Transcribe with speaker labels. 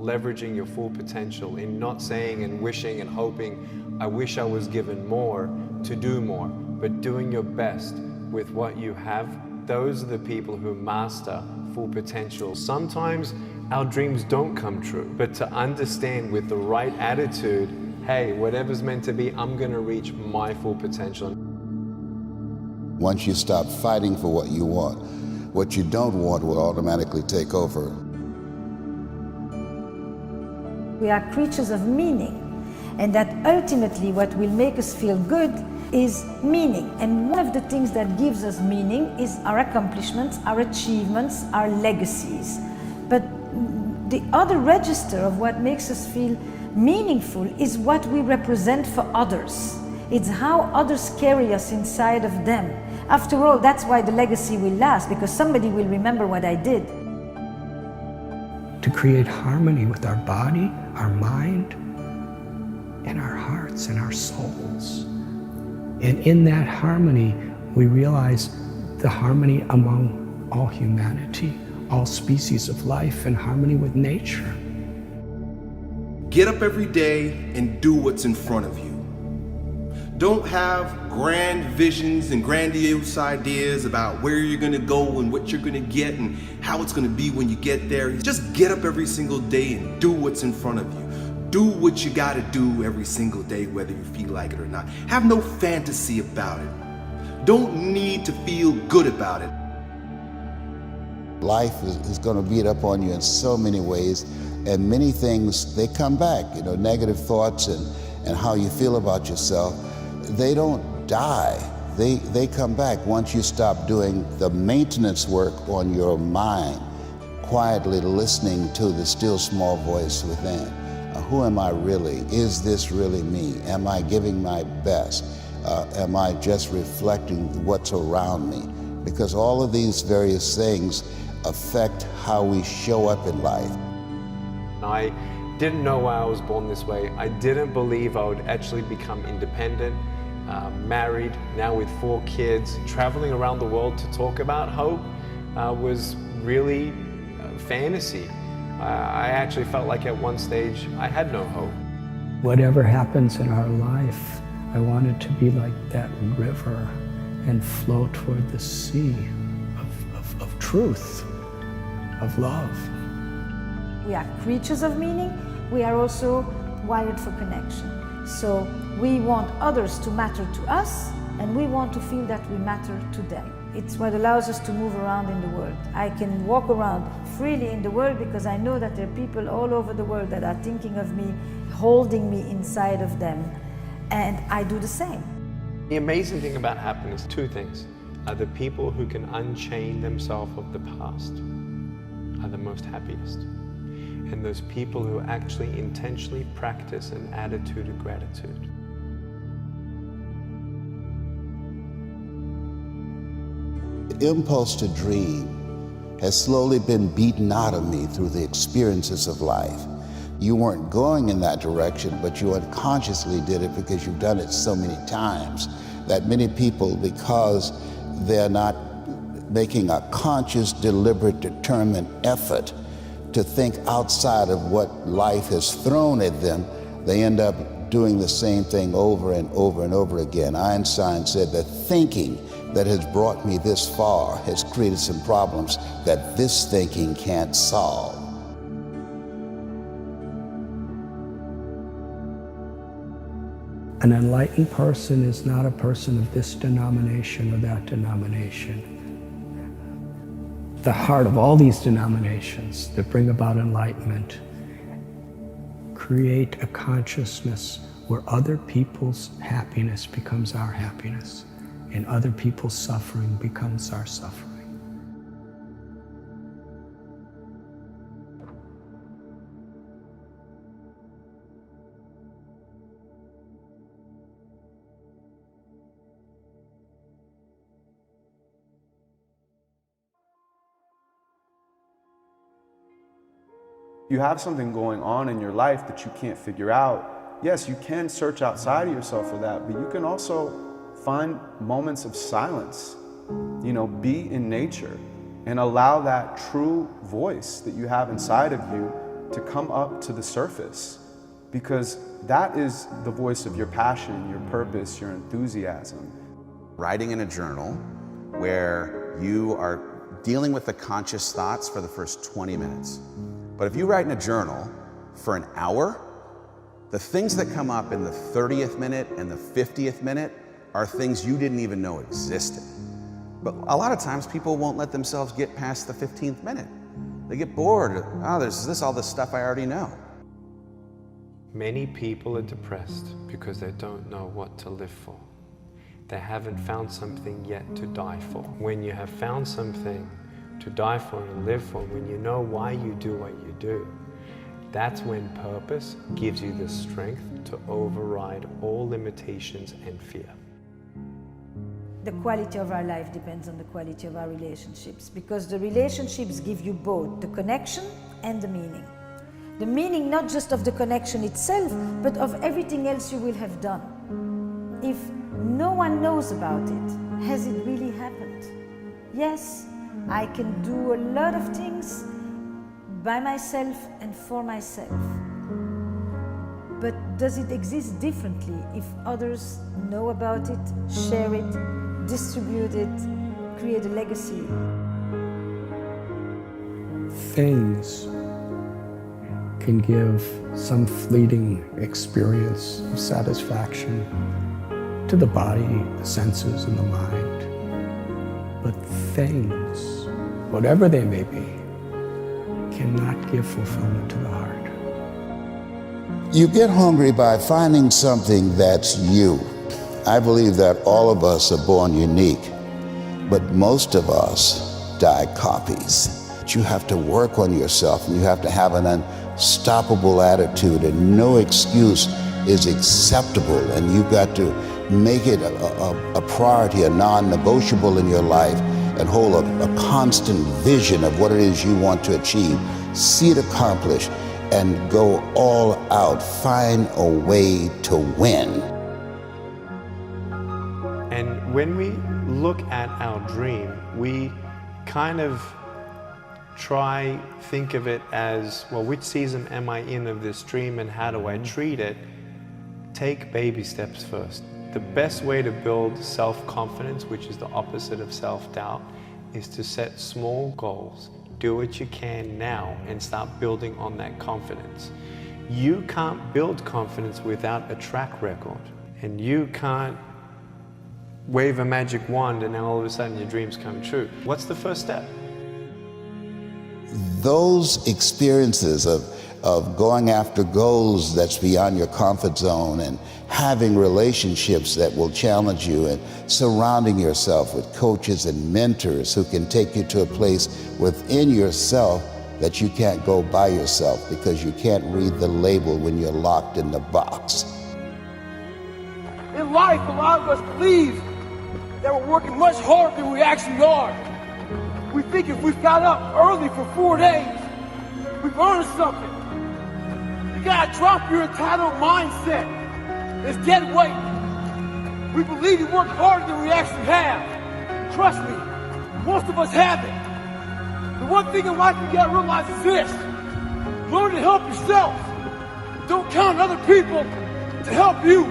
Speaker 1: leveraging your full potential, in not saying and wishing and hoping, I wish I was given more to do more, but doing your best with what you have. Those are the people who master full potential. Sometimes our dreams don't come true, but to understand with the right attitude, hey, whatever's meant to be, I'm gonna reach my full potential.
Speaker 2: Once you stop fighting for what you want, what you don't want will automatically take over.
Speaker 3: We are creatures of meaning, and that ultimately what will make us feel good is meaning. And one of the things that gives us meaning is our accomplishments, our achievements, our legacies. But the other register of what makes us feel meaningful is what we represent for others. It's how others carry us inside of them. After all, that's why the legacy will last, because somebody will remember what I did.
Speaker 4: To create harmony with our body, our mind, and our hearts and our souls. And in that harmony, we realize the harmony among all humanity, all species of life, and harmony with nature.
Speaker 5: Get up every day and do what's in front of you. Don't have grand visions and grandiose ideas about where you're gonna go and what you're gonna get and how it's gonna be when you get there. Just get up every single day and do what's in front of you. Do what you gotta do every single day, whether you feel like it or not. Have no fantasy about it. Don't need to feel good about it.
Speaker 2: Life is going to beat up on you in so many ways, and many things, they come back. You know, negative thoughts and how you feel about yourself, they don't die. They come back once you stop doing the maintenance work on your mind, quietly listening to the still small voice within. Who am I really? Is this really me? Am I giving my best? Am I just reflecting what's around me? Because all of these various things affect how we show up in life.
Speaker 1: I didn't know why I was born this way. I didn't believe I would actually become independent, married, now with 4 kids. Traveling around the world to talk about hope was really fantasy. I actually felt like at one stage I had no hope.
Speaker 4: Whatever happens in our life, I wanted to be like that river and flow toward the sea of truth, of love.
Speaker 3: We are creatures of meaning. We are also wired for connection. So we want others to matter to us, and we want to feel that we matter to them. It's what allows us to move around in the world. I can walk around freely in the world because I know that there are people all over the world that are thinking of me, holding me inside of them, and I do the same.
Speaker 1: The amazing thing about happiness, 2 things, are the people who can unchain themselves of the past are the most happiest. And those people who actually intentionally practice an attitude of gratitude.
Speaker 2: The impulse to dream has slowly been beaten out of me through the experiences of life. You weren't going in that direction, but you unconsciously did it because you've done it so many times that many people, because they're not making a conscious, deliberate, determined effort to think outside of what life has thrown at them, they end up doing the same thing over and over and over again. Einstein said that thinking that has brought me this far has created some problems that this thinking can't solve.
Speaker 4: An enlightened person is not a person of this denomination or that denomination. The heart of all these denominations that bring about enlightenment create a consciousness where other people's happiness becomes our happiness and other people's suffering becomes our suffering.
Speaker 6: You have something going on in your life that you can't figure out. Yes, you can search outside of yourself for that, but you can also find moments of silence. You know, be in nature and allow that true voice that you have inside of you to come up to the surface, because that is the voice of your passion, your purpose, your enthusiasm.
Speaker 7: Writing in a journal where you are dealing with the conscious thoughts for the first 20 minutes. But if you write in a journal for an hour, the things that come up in the 30th minute and the 50th minute are things you didn't even know existed. But a lot of times people won't let themselves get past the 15th minute. They get bored. Oh, there's all this stuff I already know.
Speaker 1: Many people are depressed because they don't know what to live for. They haven't found something yet to die for. When you have found something to die for and live for, when you know why you do what you do, that's when purpose gives you the strength to override all limitations and fear.
Speaker 3: The quality of our life depends on the quality of our relationships, because the relationships give you both the connection and the meaning. The meaning not just of the connection itself, but of everything else you will have done. If no one knows about it, has it really happened? Yes, I can do a lot of things by myself and for myself. But does it exist differently if others know about it, share it, distribute it, create a legacy?
Speaker 4: Things can give some fleeting experience of satisfaction to the body, the senses, and the mind. But things, whatever they may be, cannot give fulfillment to the heart.
Speaker 2: You get hungry by finding something that's you. I believe that all of us are born unique, but most of us die copies. You have to work on yourself, and you have to have an unstoppable attitude, and no excuse is acceptable, and you've got to make it a priority, a non-negotiable in your life, and hold a constant vision of what it is you want to achieve. See it accomplished and go all out. Find a way to win.
Speaker 1: And when we look at our dream, we kind of think of it as, well, which season am I in of this dream and how do I treat it? Take baby steps first. The best way to build self-confidence, which is the opposite of self-doubt, is to set small goals. Do what you can now and start building on that confidence. You can't build confidence without a track record, and you can't wave a magic wand and then all of a sudden your dreams come true. What's the first step?
Speaker 2: Those experiences of going after goals that's beyond your comfort zone, and having relationships that will challenge you, and surrounding yourself with coaches and mentors who can take you to a place within yourself that you can't go by yourself because you can't read the label when you're locked in the box.
Speaker 8: In life, a lot of us believe that we're working much harder than we actually are. We think if we've got up early for 4 days, we've earned something. You gotta drop your entitled mindset. It's dead weight. We believe we work harder than we actually have. Trust me, most of us haven't. The one thing in life you gotta realize is this: learn to help yourself. Don't count on other people to help you.